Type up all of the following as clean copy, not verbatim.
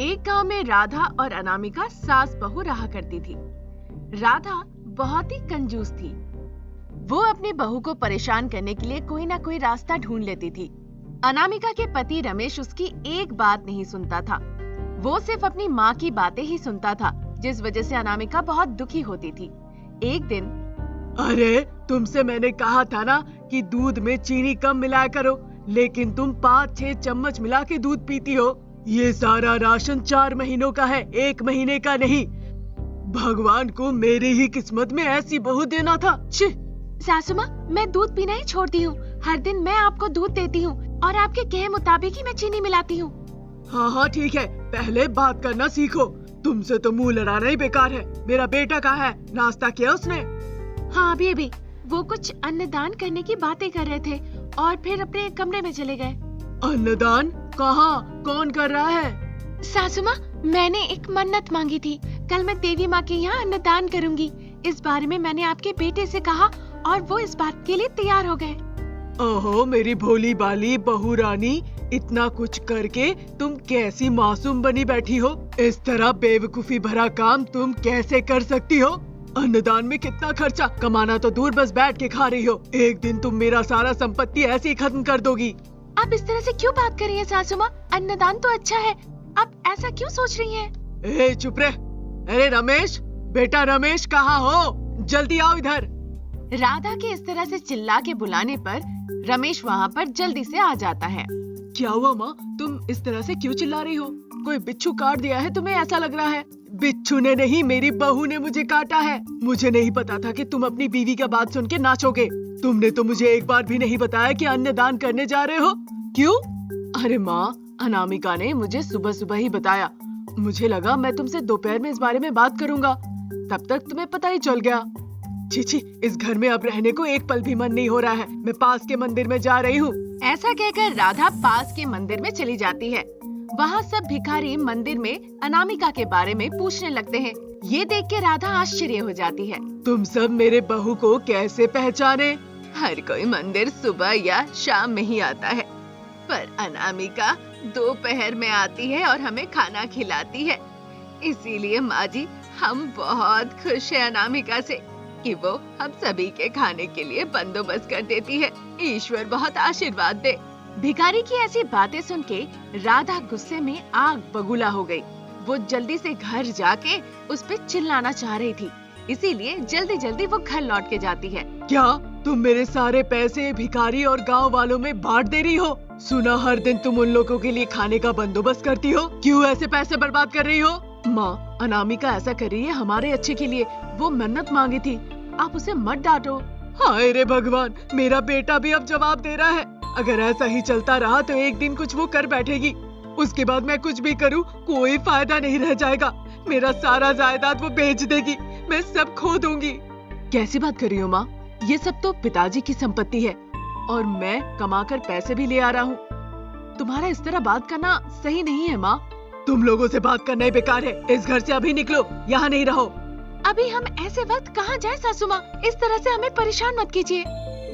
एक गांव में राधा और अनामिका सास बहू रहा करती थी। राधा बहुत ही कंजूस थी। वो अपनी बहू को परेशान करने के लिए कोई ना कोई रास्ता ढूंढ लेती थी। अनामिका के पति रमेश उसकी एक बात नहीं सुनता था। वो सिर्फ अपनी माँ की बातें ही सुनता था, जिस वजह से अनामिका बहुत दुखी होती थी। एक दिन, अरे तुमसे मैंने कहा था ना कि दूध में चीनी कम मिलाया करो, लेकिन तुम 5-6 चम्मच मिला के दूध पीती हो। ये सारा राशन 4 महीनों का है, 1 महीने का नहीं। भगवान को मेरी ही किस्मत में ऐसी बहू देना था। सासू माँ, मैं दूध पीना ही छोड़ती हूँ। हर दिन मैं आपको दूध देती हूँ और आपके कहे मुताबिक ही मैं चीनी मिलाती हूँ। हाँ ठीक है, पहले बात करना सीखो। तुमसे तो मुंह लड़ाना ही बेकार है। मेरा बेटा कहाँ है? नाश्ता किया उसने? हाँ, अभी वो कुछ अन्नदान करने की बातें कर रहे थे और फिर अपने कमरे में चले गए। अन्नदान? कहाँ? कौन कर रहा है? सासू माँ, मैंने एक मन्नत मांगी थी। कल मैं देवी माँ के यहाँ अन्नदान करूँगी। इस बारे में मैंने आपके बेटे से कहा और वो इस बात के लिए तैयार हो गए। ओहो मेरी भोली बाली बहू रानी, इतना कुछ करके तुम कैसी मासूम बनी बैठी हो? इस तरह बेवकूफी भरा काम तुम कैसे कर सकती हो? अन्नदान में कितना खर्चा, कमाना तो दूर, बस बैठ के खा रही हो। एक दिन तुम मेरा सारा संपत्ति ऐसे ही खत्म कर दोगी। आप इस तरह से क्यों बात कर रही हैं सासू माँ? अन्नदान तो अच्छा है, आप ऐसा क्यों सोच रही हैं? ए चुप रह। अरे रमेश, बेटा रमेश कहाँ हो? जल्दी आओ इधर। राधा के इस तरह से चिल्ला के बुलाने पर रमेश वहाँ पर जल्दी से आ जाता है। क्या हुआ माँ, तुम इस तरह से क्यों चिल्ला रही हो? कोई बिच्छू काट दिया है तुम्हें, ऐसा लग रहा है? बिच्छू ने नहीं, मेरी बहू ने मुझे काटा है। मुझे नहीं पता था कि तुम अपनी बीवी का बात सुन के नाचोगे। तुमने तो मुझे एक बार भी नहीं बताया कि अन्नदान करने जा रहे हो। क्यों? अरे माँ, अनामिका ने मुझे सुबह सुबह ही बताया। मुझे लगा मैं तुमसे दोपहर में इस बारे में बात करूंगा, तब तक तुम्हें पता ही चल गया। छी, इस घर में अब रहने को एक पल भी मन नहीं हो रहा है। मैं पास के मंदिर में जा रही हूँ। ऐसा कहकर राधा पास के मंदिर में चली जाती है। वहाँ सब भिखारी मंदिर में अनामिका के बारे में पूछने लगते हैं। ये देख के राधा आश्चर्य हो जाती है। तुम सब मेरे बहू को कैसे पहचाने? हर कोई मंदिर सुबह या शाम में ही आता है, पर अनामिका दोपहर में आती है और हमें खाना खिलाती है। इसीलिए माँ जी, हम बहुत खुश है अनामिका से कि वो हम सभी के खाने के लिए बंदोबस्त कर देती है। ईश्वर बहुत आशीर्वाद दे। भिखारी की ऐसी बातें सुन के राधा गुस्से में आग बबूला हो गई। वो जल्दी से घर जाके उस पे चिल्लाना चाह रही थी, इसीलिए जल्दी जल्दी वो घर लौट के जाती है। क्या तुम मेरे सारे पैसे भिखारी और गांव वालों में बांट दे रही हो? सुना हर दिन तुम उन लोगों के लिए खाने का बंदोबस्त करती हो। क्यों ऐसे पैसे बर्बाद कर रही हो? माँ, अनामिका ऐसा कर रही है हमारे अच्छे के लिए। वो मन्नत मांगी थी, आप उसे मत डांटो। हाय रे भगवान, मेरा बेटा भी अब जवाब दे रहा है। अगर ऐसा ही चलता रहा तो एक दिन कुछ वो कर बैठेगी। उसके बाद मैं कुछ भी करूँ कोई फायदा नहीं रह जाएगा। मेरा सारा जायदाद वो बेच देगी, मैं सब खो दूंगी। कैसी बात कर रही हो माँ? ये सब तो पिताजी की संपत्ति है और मैं कमाकर पैसे भी ले आ रहा हूँ। तुम्हारा इस तरह बात करना सही नहीं है माँ। तुम लोगों से बात करना ही बेकार है। इस घर से अभी निकलो, यहाँ नहीं रहो। अभी हम ऐसे वक्त कहाँ जाए सासू माँ? इस तरह से हमें परेशान मत कीजिए।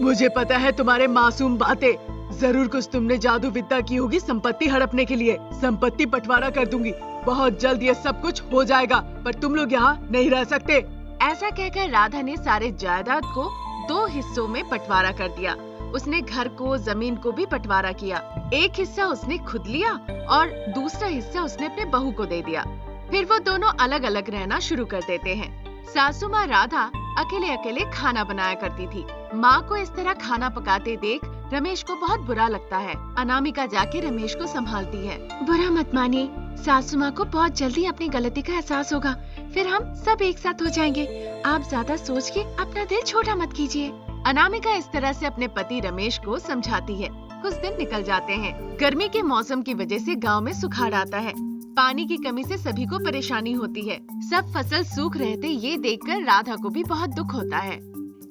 मुझे पता है तुम्हारे मासूम बातें। जरूर कुछ तुमने जादू विद्या की होगी संपत्ति हड़पने के लिए। संपत्ति बंटवारा कर दूंगी, बहुत जल्द ये सब कुछ हो जाएगा, पर तुम लोग यहाँ नहीं रह सकते। ऐसा कहकर राधा ने सारे जायदाद को 2 हिस्सों में बंटवारा कर दिया। उसने घर को, जमीन को भी बंटवारा किया। एक हिस्सा उसने खुद लिया और दूसरा हिस्सा उसने अपने बहू को दे दिया। फिर वो दोनों अलग अलग रहना शुरू कर देते हैं। सासू माँ राधा अकेले अकेले खाना बनाया करती थी। माँ को इस तरह खाना पकाते देख रमेश को बहुत बुरा लगता है। अनामिका जाके रमेश को संभालती है। बुरा मत मानिए, सासू माँ को बहुत जल्दी अपनी गलती का एहसास होगा, फिर हम सब एक साथ हो जाएंगे। आप ज्यादा सोच के अपना दिल छोटा मत कीजिए। अनामिका इस तरह से अपने पति रमेश को समझाती है। कुछ दिन निकल जाते हैं। गर्मी के मौसम की वजह से गांव में सुखाड़ आता है। पानी की कमी से सभी को परेशानी होती है। सब फसल सूख रहते ये देखकर राधा को भी बहुत दुख होता है।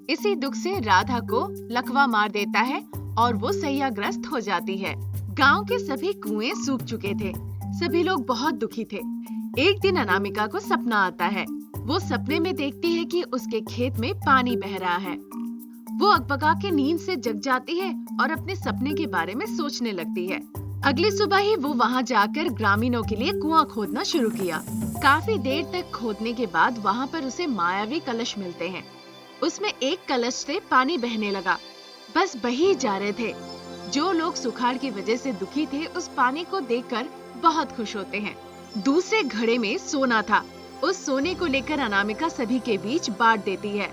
इसी दुख से राधा को लकवा मार देता है और वो सैयाग्रस्त हो जाती है। गांव के सभी कुएं सूख चुके थे। सभी लोग बहुत दुखी थे। एक दिन अनामिका को सपना आता है। वो सपने में देखती है कि उसके खेत में पानी बह रहा है। वो अकबका के नींद से जग जाती है और अपने सपने के बारे में सोचने लगती है। अगली सुबह ही वो वहाँ जाकर ग्रामीणों के लिए कुआं खोदना शुरू किया। काफी देर तक खोदने के बाद वहाँ पर उसे मायावी कलश मिलते हैं। उसमें एक कलश से पानी बहने लगा, बस बही जा रहे थे। जो लोग सुखाड़ की वजह से दुखी थे उस पानी को देखकर बहुत खुश होते हैं। दूसरे घड़े में सोना था। उस सोने को लेकर अनामिका सभी के बीच बांट देती है।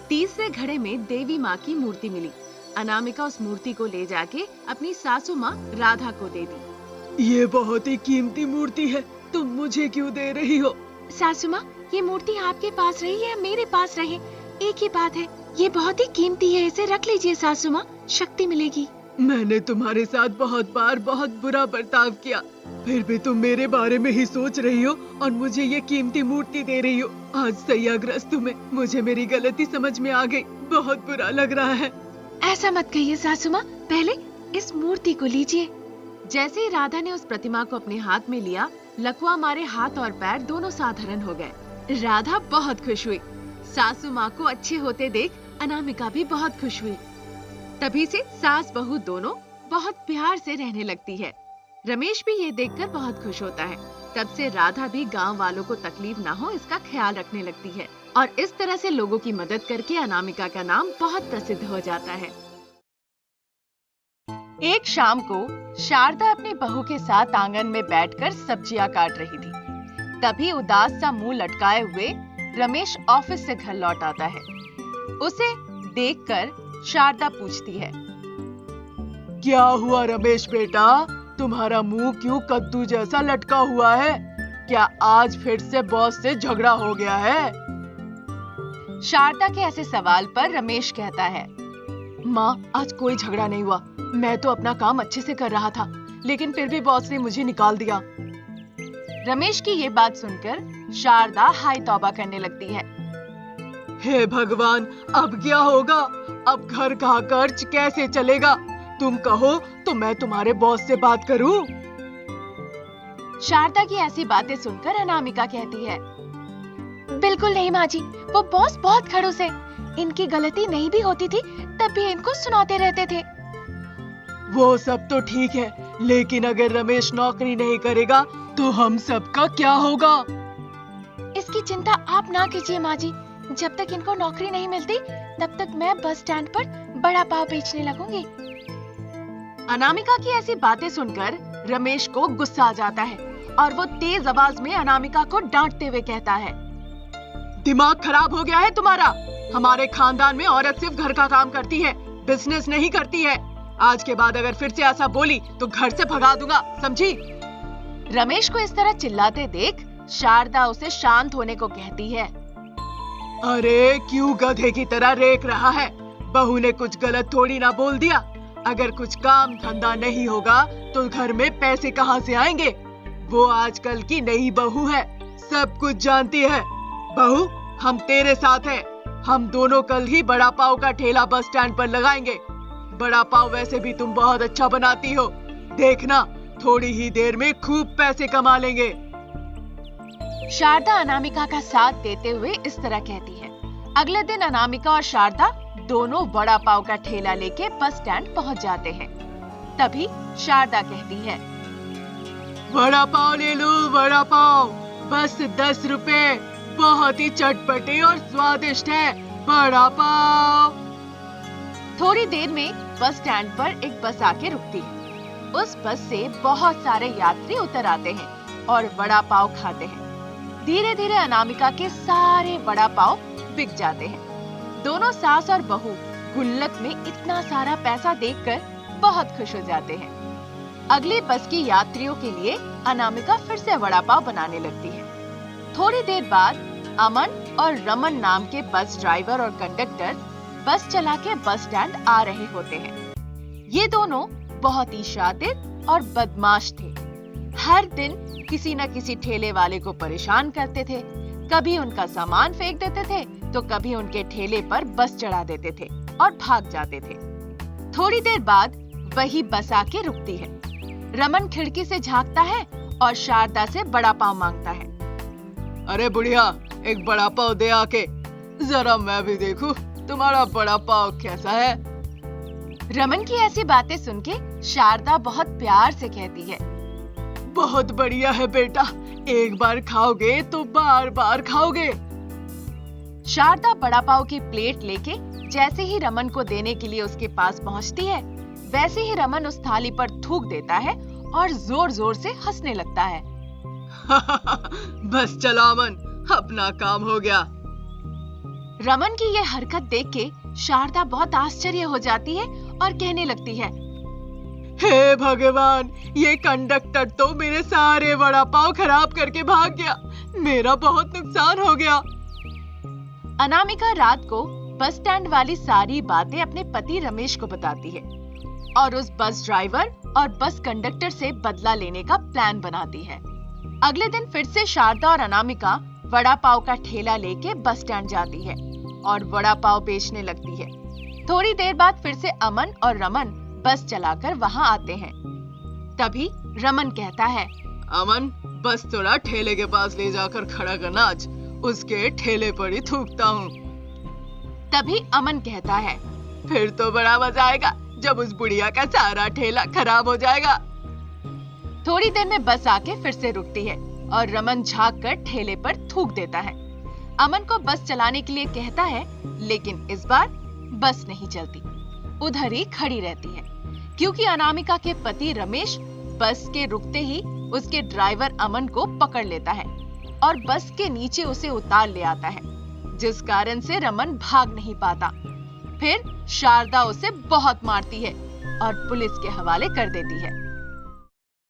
तीसरे घड़े में देवी माँ की मूर्ति मिली। अनामिका उस मूर्ति को ले जाके अपनी सासू माँ राधा को दे दी। ये बहुत ही कीमती मूर्ति है, तुम मुझे क्यों दे रही हो? सासू माँ, ये मूर्ति आपके पास रही या मेरे पास रहे, एक ही बात है। ये बहुत ही कीमती है, इसे रख लीजिए सासू माँ, शक्ति मिलेगी। मैंने तुम्हारे साथ बहुत बार बहुत बुरा बर्ताव किया, फिर भी तुम मेरे बारे में ही सोच रही हो और मुझे ये कीमती मूर्ति दे रही हो। आज सत्याग्रह में मुझे मेरी गलती समझ में आ गई, बहुत बुरा लग रहा है। ऐसा मत कहिए सासू माँ, पहले इस मूर्ति को लीजिए। जैसे ही राधा ने उस प्रतिमा को अपने हाथ में लिया, लकवा मारे हाथ और पैर दोनों साधारण हो गए। राधा बहुत खुश हुई। सासू माँ को अच्छे होते देख अनामिका भी बहुत खुश हुई। तभी से सास बहू दोनों बहुत प्यार से रहने लगती है। रमेश भी ये देखकर बहुत खुश होता है। तब से राधा भी गांव वालों को तकलीफ ना हो इसका ख्याल रखने लगती है और इस तरह से लोगों की मदद करके अनामिका का नाम बहुत प्रसिद्ध हो जाता है। एक शाम को शारदा अपनी बहू के साथ आंगन में बैठकर सब्जियां काट रही थी। तभी उदास सा मुंह लटकाए हुए रमेश ऑफिस से घर लौट आता है। उसे देखकर शारदा पूछती है, क्या हुआ रमेश बेटा, तुम्हारा मुंह क्यों कद्दू जैसा लटका हुआ है? क्या आज फिर से बॉस से झगड़ा हो गया है? शारदा के ऐसे सवाल पर रमेश कहता है, माँ, आज कोई झगड़ा नहीं हुआ। मैं तो अपना काम अच्छे से कर रहा था, लेकिन फिर भी बॉस ने मुझे निकाल दिया। रमेश की ये बात सुनकर शारदा हाय तौबा करने लगती है। हे भगवान, अब क्या होगा? अब घर का खर्च कैसे चलेगा? तुम कहो तो मैं तुम्हारे बॉस से बात करूं? शारदा की ऐसी बातें सुनकर अनामिका कहती है, बिल्कुल नहीं माँ जी, वो बॉस बहुत खड़ूस है। इनकी गलती नहीं भी होती थी तब भी इनको सुनाते रहते थे। वो सब तो ठीक है, लेकिन अगर रमेश नौकरी नहीं करेगा तो हम सबका क्या होगा? इसकी चिंता आप ना कीजिए माँ जी, जब तक इनको नौकरी नहीं मिलती तब तक मैं बस स्टैंड पर बड़ा पाव बेचने लगूंगी। अनामिका की ऐसी बातें सुनकर रमेश को गुस्सा आ जाता है और वो तेज आवाज में अनामिका को डांटते हुए कहता है, दिमाग खराब हो गया है तुम्हारा? हमारे खानदान में औरत सिर्फ घर का काम करती है, बिजनेस नहीं करती है। आज के बाद अगर फिर से ऐसा बोली तो घर से भगा दूंगा, समझी? रमेश को इस तरह चिल्लाते देख शारदा उसे शांत होने को कहती है। अरे क्यों गधे की तरह रेक रहा है? बहू ने कुछ गलत थोड़ी ना बोल दिया। अगर कुछ काम धंधा नहीं होगा तो घर में पैसे कहाँ से आएंगे? वो आजकल की नई बहू है, सब कुछ जानती है। बहू, हम तेरे साथ हैं। हम दोनों कल ही बड़ा पाव का ठेला बस स्टैंड पर लगाएंगे। बड़ा पाव वैसे भी तुम बहुत अच्छा बनाती हो, देखना थोड़ी ही देर में खूब पैसे कमा लेंगे। शारदा अनामिका का साथ देते हुए इस तरह कहती है। अगले दिन अनामिका और शारदा दोनों बड़ा पाव का ठेला लेके बस स्टैंड पहुंच जाते हैं। तभी शारदा कहती है, बड़ा पाव ले लो, बड़ा पाव, बस 10 रुपए, बहुत ही चटपटे और स्वादिष्ट है, बड़ा पाव। थोड़ी देर में बस स्टैंड पर एक बस आके रुकती है। उस बस से बहुत सारे यात्री उतर आते हैं और बड़ा पाव खाते हैं। धीरे धीरे अनामिका के सारे बड़ा पाव बिक जाते हैं। दोनों सास और बहू गुल्लक में इतना सारा पैसा देखकर बहुत खुश हो जाते हैं। अगली बस की यात्रियों के लिए अनामिका फिर से वड़ा पाव बनाने लगती है। थोड़ी देर बाद अमन और रमन नाम के बस ड्राइवर और कंडक्टर बस चला के बस स्टैंड आ रहे होते हैं। ये दोनों बहुत ही शातिर और बदमाश थे। हर दिन किसी न किसी ठेले वाले को परेशान करते थे। कभी उनका सामान फेंक देते थे तो कभी उनके ठेले पर बस चढ़ा देते थे और भाग जाते थे। थोड़ी देर बाद वही बस आके रुकती है। रमन खिड़की से झांकता है और शारदा से बड़ा पाव मांगता है। अरे बुढ़िया, एक बड़ा पाव दे आके, जरा मैं भी देखूं तुम्हारा बड़ा पाव कैसा है। रमन की ऐसी बातें सुन के शारदा बहुत प्यार से कहती है, बहुत बढ़िया है बेटा, एक बार खाओगे तो बार बार खाओगे। शारदा वड़ा पाव की प्लेट लेके जैसे ही रमन को देने के लिए उसके पास पहुंचती है, वैसे ही रमन उस थाली पर थूक देता है और जोर जोर से हंसने लगता है। बस चलो अमन, अपना काम हो गया। रमन की यह हरकत देख के शारदा बहुत आश्चर्य हो जाती है और कहने लगती है, हे भगवान, ये कंडक्टर तो मेरे सारे वड़ा पाव खराब करके भाग गया, मेरा बहुत नुकसान हो गया। अनामिका रात को बस स्टैंड वाली सारी बातें अपने पति रमेश को बताती है और उस बस ड्राइवर और बस कंडक्टर से बदला लेने का प्लान बनाती है। अगले दिन फिर से शारदा और अनामिका वड़ा पाव का ठेला लेके बस स्टैंड जाती है और वड़ा पाव बेचने लगती है। थोड़ी देर बाद फिर से अमन और रमन बस चलाकर वहां आते हैं। तभी रमन कहता है, अमन, बस थोड़ा ठेले के पास ले जाकर खड़ा करना, आज उसके ठेले पर ही थूकता हूँ। तभी अमन कहता है, फिर तो बड़ा मजा आएगा जब उस बुढ़िया का सारा ठेला खराब हो जाएगा। थोड़ी देर में बस आके फिर से रुकती है और रमन झाँक कर ठेले पर थूक देता है। अमन को बस चलाने के लिए कहता है, लेकिन इस बार बस नहीं चलती, उधर ही खड़ी रहती है, क्योंकि अनामिका के पति रमेश बस के रुकते ही उसके ड्राइवर अमन को पकड़ लेता है और बस के नीचे उसे उतार ले आता है, जिस कारण से रमन भाग नहीं पाता। फिर शारदा उसे बहुत मारती है और पुलिस के हवाले कर देती है।